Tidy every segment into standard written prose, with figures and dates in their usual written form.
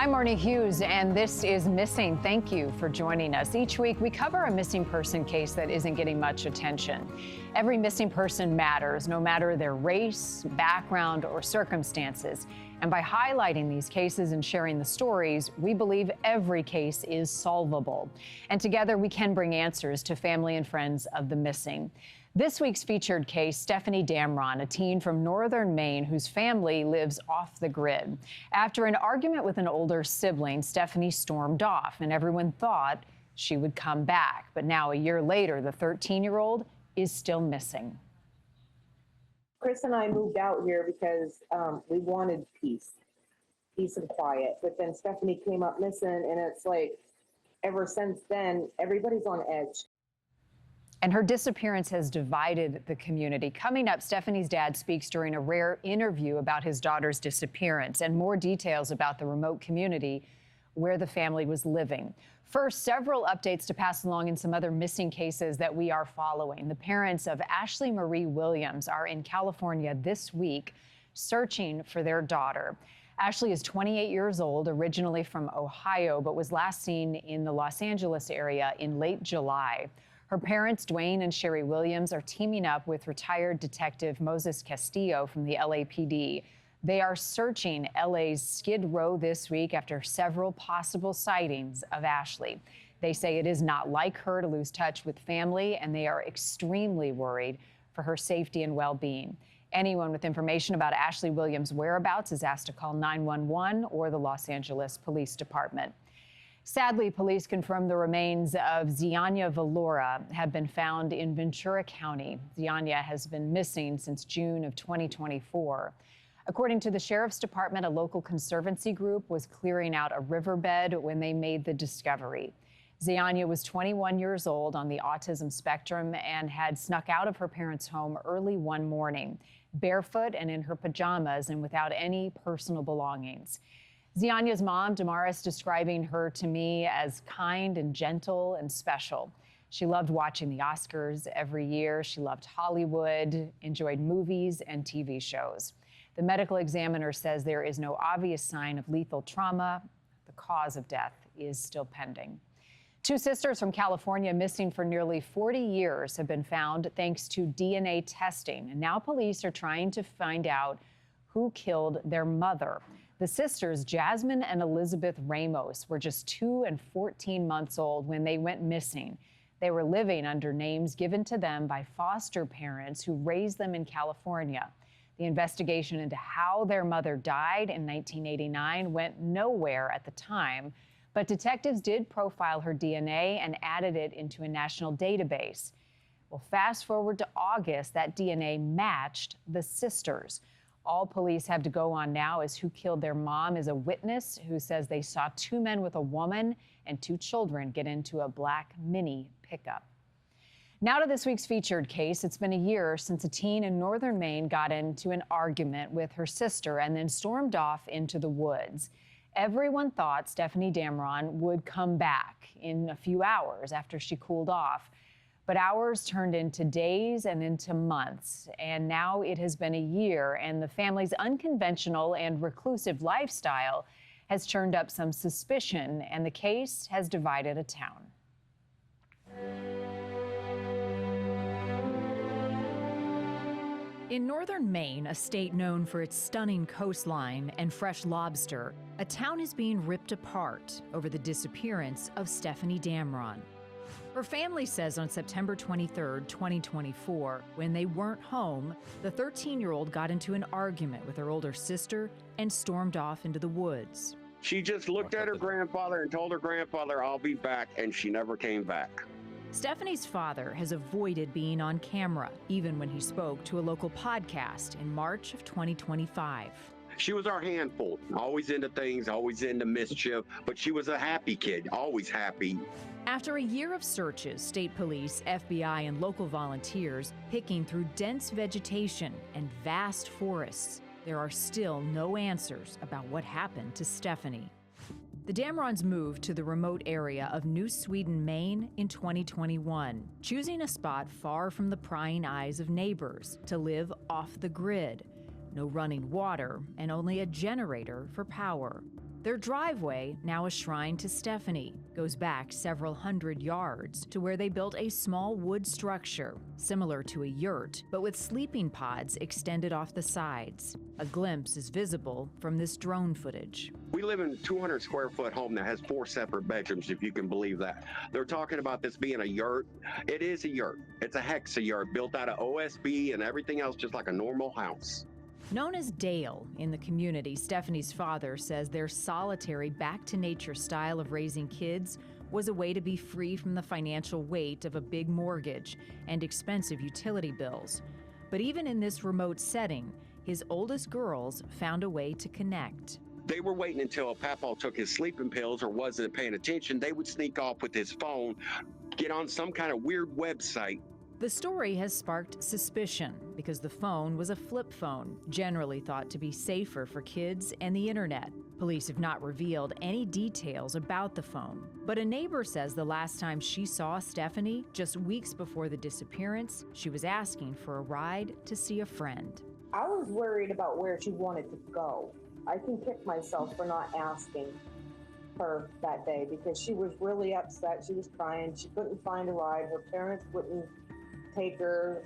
I'm Marni Hughes, and this is Missing. Thank you for joining us. Each week, we cover a missing person case that isn't getting much attention. Every missing person matters, no matter their race, background, or circumstances. And by highlighting these cases and sharing the stories, we believe every case is solvable. And together, we can bring answers to family and friends of the missing. This week's featured case, Stefanie Damron, a teen from northern Maine whose family lives off the grid. After an argument with an older sibling, Stefanie stormed off, and everyone thought she would come back. But now, a year later, the 13-year-old is still missing. Chris and I moved out here because we wanted peace and quiet. But then Stefanie came up missing, and it's like, ever since then, everybody's on edge. And her disappearance has divided the community. Coming up, Stefanie's dad speaks during a rare interview about his daughter's disappearance and more details about the remote community where the family was living. First, several updates to pass along in some other missing cases that we are following. The parents of Ashley Marie Williams are in California this week searching for their daughter. Ashley is 28 years old, originally from Ohio, but was last seen in the Los Angeles area in late July. Her parents, Dwayne and Sherry Williams, are teaming up with retired Detective Moses Castillo from the LAPD. They are searching LA's Skid Row this week after several possible sightings of Ashley. They say it is not like her to lose touch with family, and they are extremely worried for her safety and well-being. Anyone with information about Ashley Williams' whereabouts is asked to call 911 or the Los Angeles Police Department. Sadly, police confirmed the remains of Zianya Valora have been found in Ventura County. Zianya has been missing since June of 2024. According to the Sheriff's Department, a local conservancy group was clearing out a riverbed when they made the discovery. Zianya was 21 years old, on the autism spectrum, and had snuck out of her parents' home early one morning, barefoot and in her pajamas and without any personal belongings. Zianya's mom, Damaris, describing her to me as kind and gentle and special. She loved watching the Oscars every year. She loved Hollywood, enjoyed movies and TV shows. The medical examiner says there is no obvious sign of lethal trauma. The cause of death is still pending. Two sisters from California missing for nearly 40 years have been found thanks to DNA testing. And now police are trying to find out who killed their mother. The sisters, Jasmine and Elizabeth Ramos, were just 2 and 14 months old when they went missing. They were living under names given to them by foster parents who raised them in California. The investigation into how their mother died in 1989 went nowhere at the time, but detectives did profile her DNA and added it into a national database. Well, fast forward to August, that DNA matched the sisters. All police have to go on now is who killed their mom is a witness who says they saw 2 men with a woman and 2 children get into a black Mini pickup. Now to this week's featured case. It's been a year since a teen in northern Maine got into an argument with her sister and then stormed off into the woods. Everyone thought Stefanie Damron would come back in a few hours after she cooled off. But hours turned into days and into months, and now it has been a year, and the family's unconventional and reclusive lifestyle has churned up some suspicion, and the case has divided a town. In northern Maine, a state known for its stunning coastline and fresh lobster, a town is being ripped apart over the disappearance of Stefanie Damron. Her family says on September 23, 2024, when they weren't home, the 13-year-old got into an argument with her older sister and stormed off into the woods. She just looked at her grandfather and told her grandfather, "I'll be back," and she never came back. Stefanie's father has avoided being on camera, even when he spoke to a local podcast in March of 2025. She was our handful, always into things, always into mischief, but she was a happy kid, always happy. After a year of searches, state police, FBI, and local volunteers picking through dense vegetation and vast forests, there are still no answers about what happened to Stefanie. The Damrons moved to the remote area of New Sweden, Maine in 2021, choosing a spot far from the prying eyes of neighbors to live off the grid. No running water and only a generator for power. Their driveway, now a shrine to Stefanie, goes back several hundred yards to where they built a small wood structure, similar to a yurt, but with sleeping pods extended off the sides. A glimpse is visible from this drone footage. We live in a 200 square foot home that has 4 separate bedrooms, if you can believe that. They're talking about this being a yurt. It is a yurt. It's a hexa yurt built out of OSB and everything else, just like a normal house. Known as Dale in the community, Stefanie's father says their solitary, back-to-nature style of raising kids was a way to be free from the financial weight of a big mortgage and expensive utility bills. But even in this remote setting, his oldest girls found a way to connect. They were waiting until Papa took his sleeping pills or wasn't paying attention. They would sneak off with his phone, get on some kind of weird website. The story has sparked suspicion because the phone was a flip phone, generally thought to be safer for kids and the internet. Police have not revealed any details about the phone, but a neighbor says the last time she saw Stefanie, just weeks before the disappearance, she was asking for a ride to see a friend. I was worried about where she wanted to go. I can kick myself for not asking her that day because she was really upset. She was crying. She couldn't find a ride. Her parents wouldn't take her.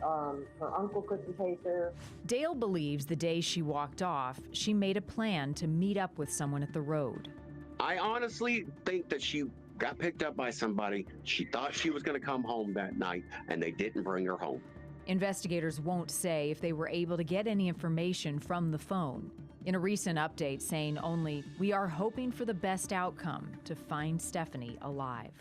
Her uncle couldn't take her. Dale believes the day she walked off, she made a plan to meet up with someone at the road. I honestly think that she got picked up by somebody. She thought she was going to come home that night, and they didn't bring her home. Investigators won't say if they were able to get any information from the phone. In a recent update saying only, "We are hoping for the best outcome to find Stefanie alive."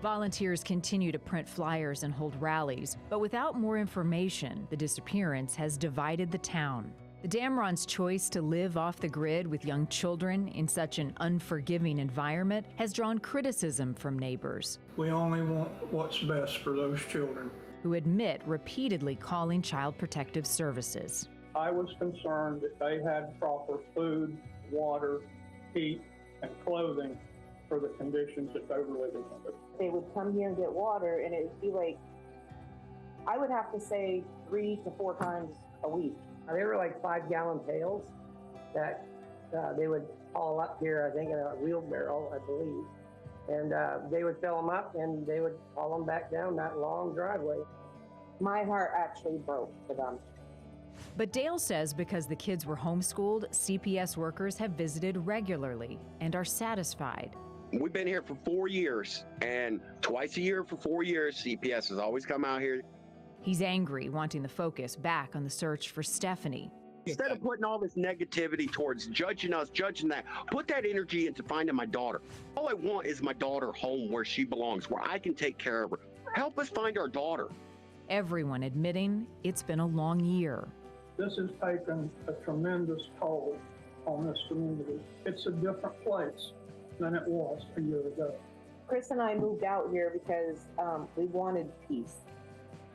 Volunteers continue to print flyers and hold rallies, but without more information, the disappearance has divided the town. The Damron's choice to live off the grid with young children in such an unforgiving environment has drawn criticism from neighbors. We only want what's best for those children. Who admit repeatedly calling Child Protective Services. I was concerned that they had proper food, water, heat, and clothing for the conditions that they were living under. They would come here and get water, and it would be like, I would have to say 3 to 4 times a week. They were like 5-gallon pails that they would haul up here, I think, in a wheelbarrow, I believe. And they would fill them up and they would haul them back down that long driveway. My heart actually broke for them. But Dale says because the kids were homeschooled, CPS workers have visited regularly and are satisfied. We've been here for 4 years, and twice a year for 4 years, CPS has always come out here. He's angry, wanting the focus back on the search for Stefanie. Instead of putting all this negativity towards judging us, judging that, put that energy into finding my daughter. All I want is my daughter home where she belongs, where I can take care of her. Help us find our daughter. Everyone admitting it's been a long year. This has taken a tremendous toll on this community. It's a different place than it was a year ago. Chris and I moved out here because we wanted peace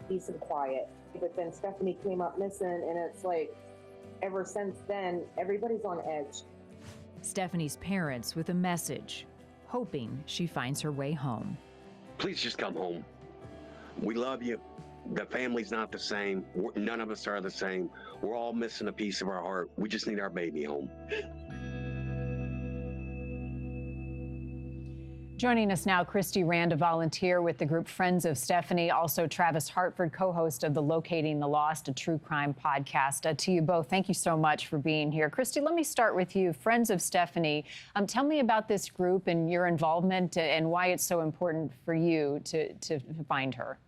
and quiet. But then Stefanie came up missing, and it's like, ever since then, everybody's on edge. Stefanie's parents with a message, hoping she finds her way home. Please just come home. We love you. The family's not the same. None of us are the same. We're all missing a piece of our heart. We just need our baby home. Joining us now, Christie Rand, a volunteer with the group Friends of Stefanie, also Travis Hartford, co-host of the Locating the Lost, a true crime podcast. To you both, thank you so much for being here. Christie, let me start with you. Friends of Stefanie, tell me about this group and your involvement and why it's so important for you to find her.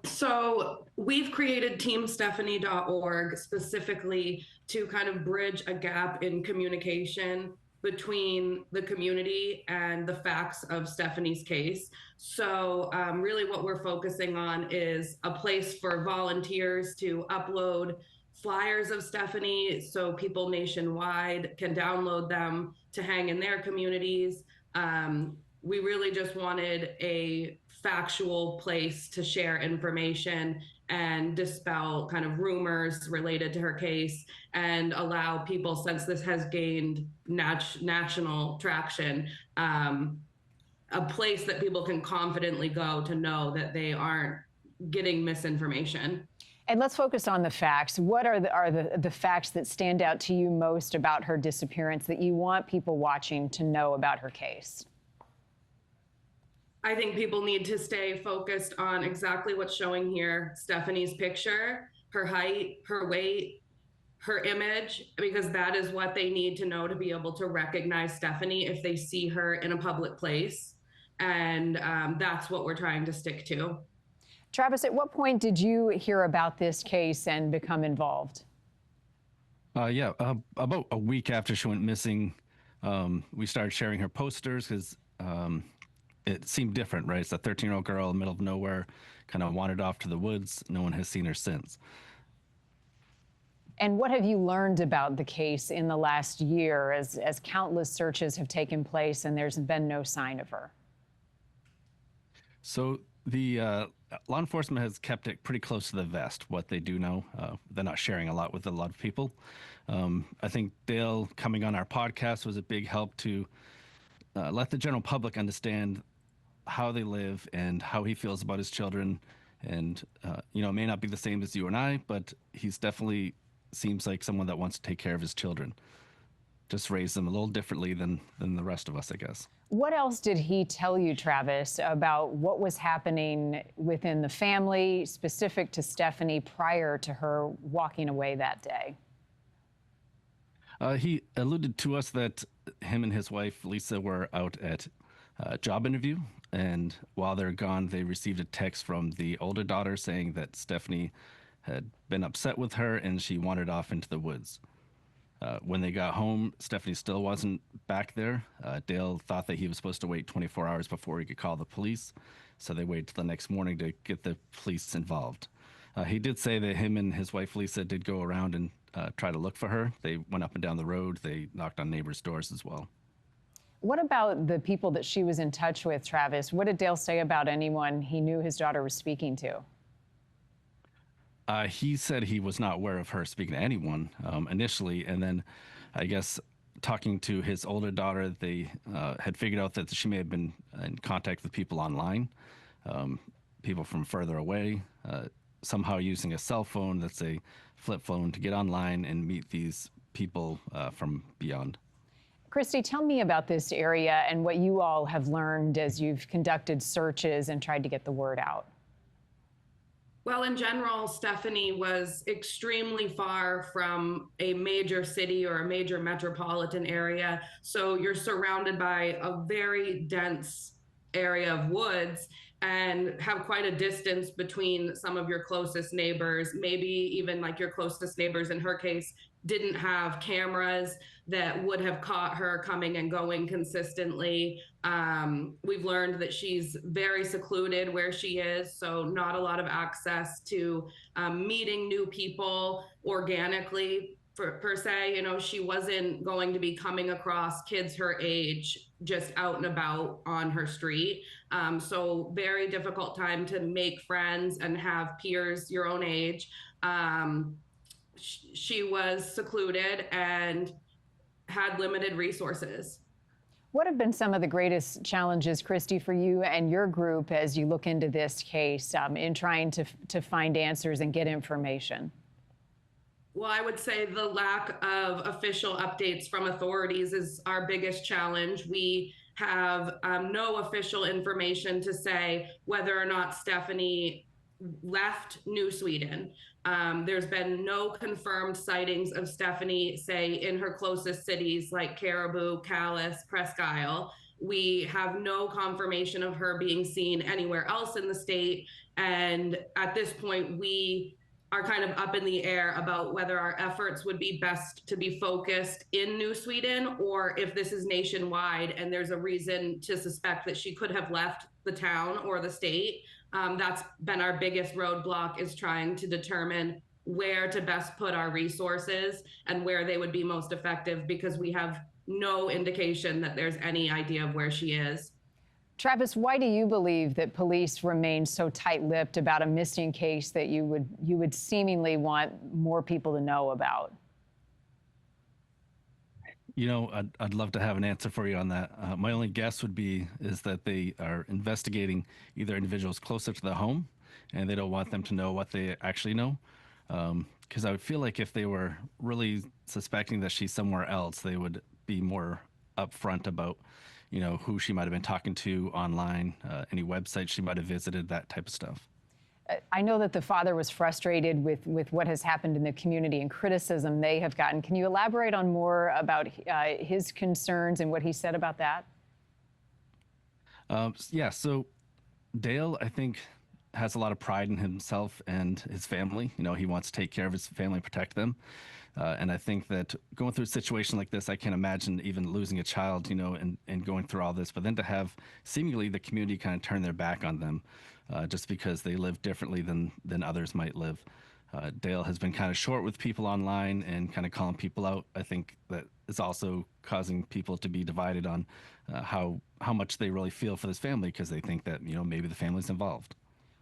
So we've created teamstephanie.org specifically to kind of bridge a gap in communication between the community and the facts of Stefanie's case. So really what we're focusing on is a place for volunteers to upload flyers of Stefanie so people nationwide can download them to hang in their communities. We really just wanted a factual place to share information and dispel kind of rumors related to her case and allow people, since this has gained national traction, a place that people can confidently go to know that they aren't getting misinformation. And let's focus on the facts. What are the facts that stand out to you most about her disappearance that you want people watching to know about her case? I think people need to stay focused on exactly what's showing here. Stefanie's picture, her height, her weight, her image, because that is what they need to know to be able to recognize Stefanie if they see her in a public place. And that's what we're trying to stick to. Travis, at what point did you hear about this case and become involved? About a week after she went missing, we started sharing her posters because it seemed different, right? It's a 13-year-old girl in the middle of nowhere, kind of wandered off to the woods. No one has seen her since. And what have you learned about the case in the last year as countless searches have taken place and there's been no sign of her? So the law enforcement has kept it pretty close to the vest, what they do know. They're not sharing a lot with a lot of people. I think Dale coming on our podcast was a big help to let the general public understand how they live and how he feels about his children. And, it may not be the same as you and I, but he's definitely seems like someone that wants to take care of his children. Just raise them a little differently than the rest of us, I guess. What else did he tell you, Travis, about what was happening within the family, specific to Stefanie, prior to her walking away that day? He alluded to us that him and his wife, Lisa, were out at a job interview. And while they're gone, they received a text from the older daughter saying that Stefanie had been upset with her and she wandered off into the woods. When they got home, Stefanie still wasn't back there. Dale thought that he was supposed to wait 24 hours before he could call the police, so they waited till the next morning to get the police involved. He did say that him and his wife Lisa did go around and try to look for her. They went up and down the road. They knocked on neighbors' doors as well. What about the people that she was in touch with, Travis? What did Dale say about anyone he knew his daughter was speaking to? He said he was not aware of her speaking to anyone initially, and then I guess talking to his older daughter, they had figured out that she may have been in contact with people online, people from further away, somehow using a cell phone that's a flip phone to get online and meet these people from beyond. Christie, tell me about this area and what you all have learned as you've conducted searches and tried to get the word out. Well, in general, Stefanie was extremely far from a major city or a major metropolitan area. So you're surrounded by a very dense area of woods and have quite a distance between some of your closest neighbors. Maybe even like your closest neighbors, in her case, didn't have cameras that would have caught her coming and going consistently. We've learned that she's very secluded where she is, so not a lot of access to meeting new people organically per se. She wasn't going to be coming across kids her age just out and about on her street. So very difficult time to make friends and have peers your own age. She was secluded and had limited resources. What have been some of the greatest challenges, Christie, for you and your group as you look into this case in trying to find answers and get information? Well, I would say the lack of official updates from authorities is our biggest challenge. We have no official information to say whether or not Stefanie left New Sweden. There's been no confirmed sightings of Stefanie, say, in her closest cities like Caribou, Calais, Presque Isle. We have no confirmation of her being seen anywhere else in the state. And at this point, we are kind of up in the air about whether our efforts would be best to be focused in New Sweden or if this is nationwide and there's a reason to suspect that she could have left the town or the state. That's been our biggest roadblock, is trying to determine where to best put our resources and where they would be most effective, because we have no indication that there's any idea of where she is. Travis, why do you believe that police remain so tight-lipped about a missing case that you would seemingly want more people to know about? I'd love to have an answer for you on that. My only guess is that they are investigating either individuals closer to the home, and they don't want them to know what they actually know. Because I would feel like if they were really suspecting that she's somewhere else, they would be more upfront about, who she might have been talking to online, any website she might have visited, that type of stuff. I know that the father was frustrated with what has happened in the community and criticism they have gotten. Can you elaborate on more about his concerns and what he said about that? Yeah, so Dale, I think, has a lot of pride in himself and his family. He wants to take care of his family, protect them. And I think that going through a situation like this, I can't imagine even losing a child, and going through all this, but then to have seemingly the community kind of turn their back on them just because they live differently than others might live. Dale has been kind of short with people online and kind of calling people out. I think that is also causing people to be divided on how much they really feel for this family, because they think that, maybe the family's involved.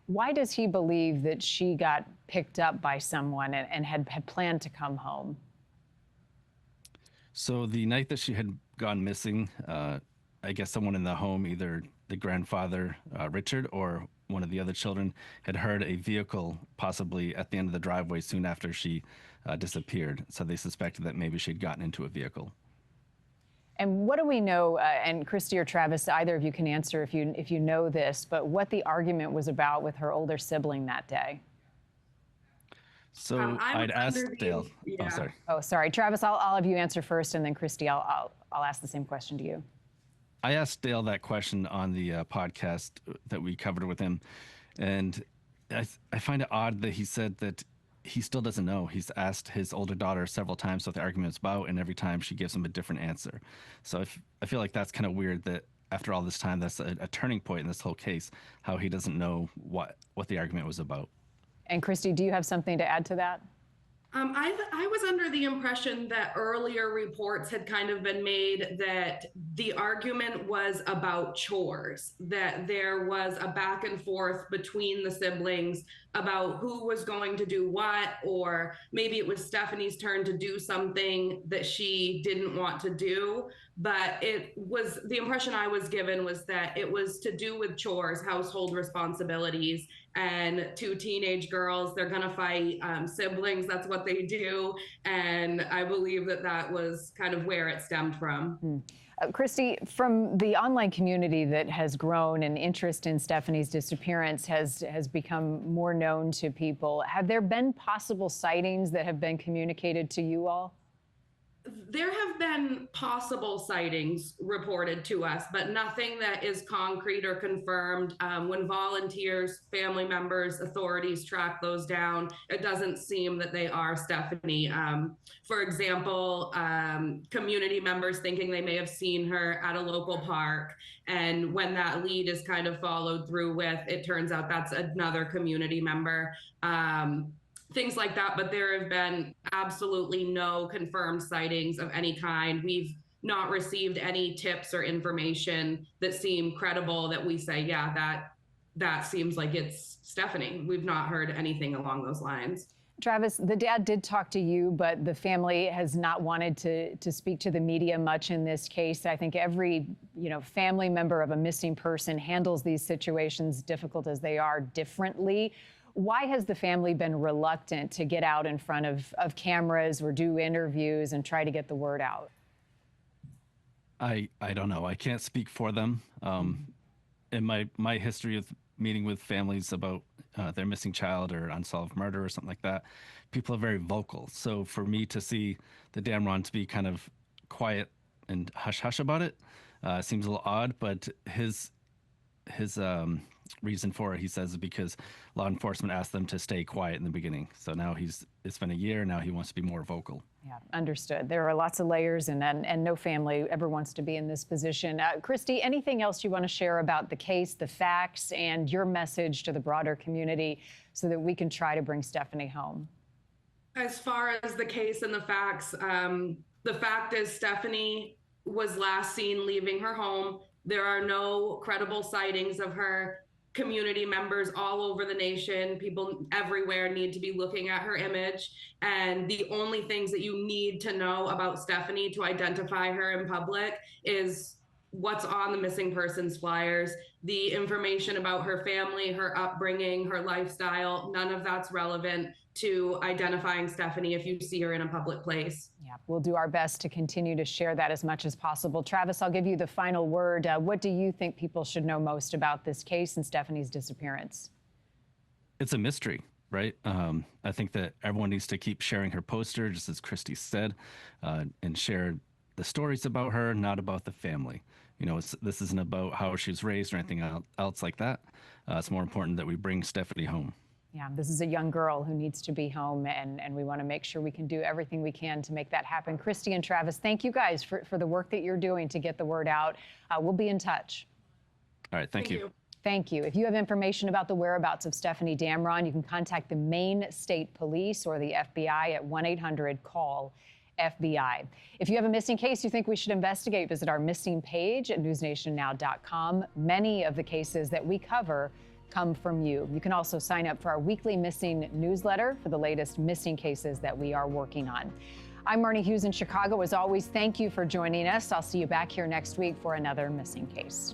Why does he believe that she got picked up by someone and had planned to come home? So the night that she had gone missing, I guess someone in the home, either the grandfather, Richard, or one of the other children, had heard a vehicle possibly at the end of the driveway soon after she disappeared. So they suspected that maybe she'd gotten into a vehicle. And what do we know, and Christie or Travis, either of you can answer if you know this, but what the argument was about with her older sibling that day? So I'd asked Dale. Yeah. Oh, sorry. Oh, sorry. Travis, I'll have you answer first, and then Christie, I'll ask the same question to you. I asked Dale that question on the podcast that we covered with him, and I find it odd that he said that he still doesn't know. He's asked his older daughter several times what the argument's about, and every time she gives him a different answer. So I feel like that's kind of weird that after all this time, that's a turning point in this whole case, how he doesn't know what the argument was about. And Christie, do you have something to add to that? I was under the impression that earlier reports had kind of been made that the argument was about chores, that there was a back and forth between the siblings about who was going to do what, or maybe it was Stefanie's turn to do something that she didn't want to do. But the impression I was given was that it was to do with chores, household responsibilities, and two teenage girls, they're gonna fight, siblings, that's what they do. And I believe that was kind of where it stemmed from. Christie, from the online community that has grown and interest in Stefanie's disappearance has become more known to people, have there been possible sightings that have been communicated to you all? There have been possible sightings reported to us, but nothing that is concrete or confirmed. When volunteers, family members, authorities track those down, it doesn't seem that they are Stefanie. For example, community members thinking they may have seen her at a local park, and when that lead is kind of followed through with, it turns out that's another community member. Things like that, but there have been absolutely no confirmed sightings of any kind. We've not received any tips or information that seem credible that we say, yeah, that seems like it's Stefanie. We've not heard anything along those lines. Travis, the dad did talk to you, but the family has not wanted to speak to the media much in this case. I think every family member of a missing person handles these situations, difficult as they are, differently. Why has the family been reluctant to get out in front of cameras or do interviews and try to get the word out? I don't know. I can't speak for them. In my history of meeting with families about their missing child or unsolved murder or something like that, people are very vocal. So for me to see the Damron to be kind of quiet and hush-hush about it seems a little odd, but his reason for it, he says, is because law enforcement asked them to stay quiet in the beginning. So now it's been a year, now he wants to be more vocal. Yeah, understood. There are lots of layers, and no family ever wants to be in this position. Christie, anything else you want to share about the case, the facts, and your message to the broader community so that we can try to bring Stefanie home? As far as the case and the facts, the fact is Stefanie was last seen leaving her home. There are no credible sightings of her. Community members all over the nation, people everywhere need to be looking at her image. And the only things that you need to know about Stefanie to identify her in public is what's on the missing persons flyers, the information about her family, her upbringing, her lifestyle, none of that's relevant to identifying Stefanie if you see her in a public place. Yeah, we'll do our best to continue to share that as much as possible. Travis, I'll give you the final word. What do you think people should know most about this case and Stefanie's disappearance? It's a mystery, right? I think that everyone needs to keep sharing her poster, just as Christie said, and share the stories about her, not about the family. You know, this isn't about how she was raised or anything else like that. It's more important that we bring Stefanie home. Yeah, this is a young girl who needs to be home, and we want to make sure we can do everything we can to make that happen. Christie and Travis, thank you guys for the work that you're doing to get the word out. We'll be in touch. All right, thank you. Thank you. If you have information about the whereabouts of Stefanie Damron, you can contact the Maine State Police or the FBI at 1-800-CALL-FBI. If you have a missing case you think we should investigate, visit our missing page at newsnationnow.com. Many of the cases that we cover come from you. You can also sign up for our weekly missing newsletter for the latest missing cases that we are working on. I'm Marni Hughes in Chicago. As always, thank you for joining us. I'll see you back here next week for another missing case.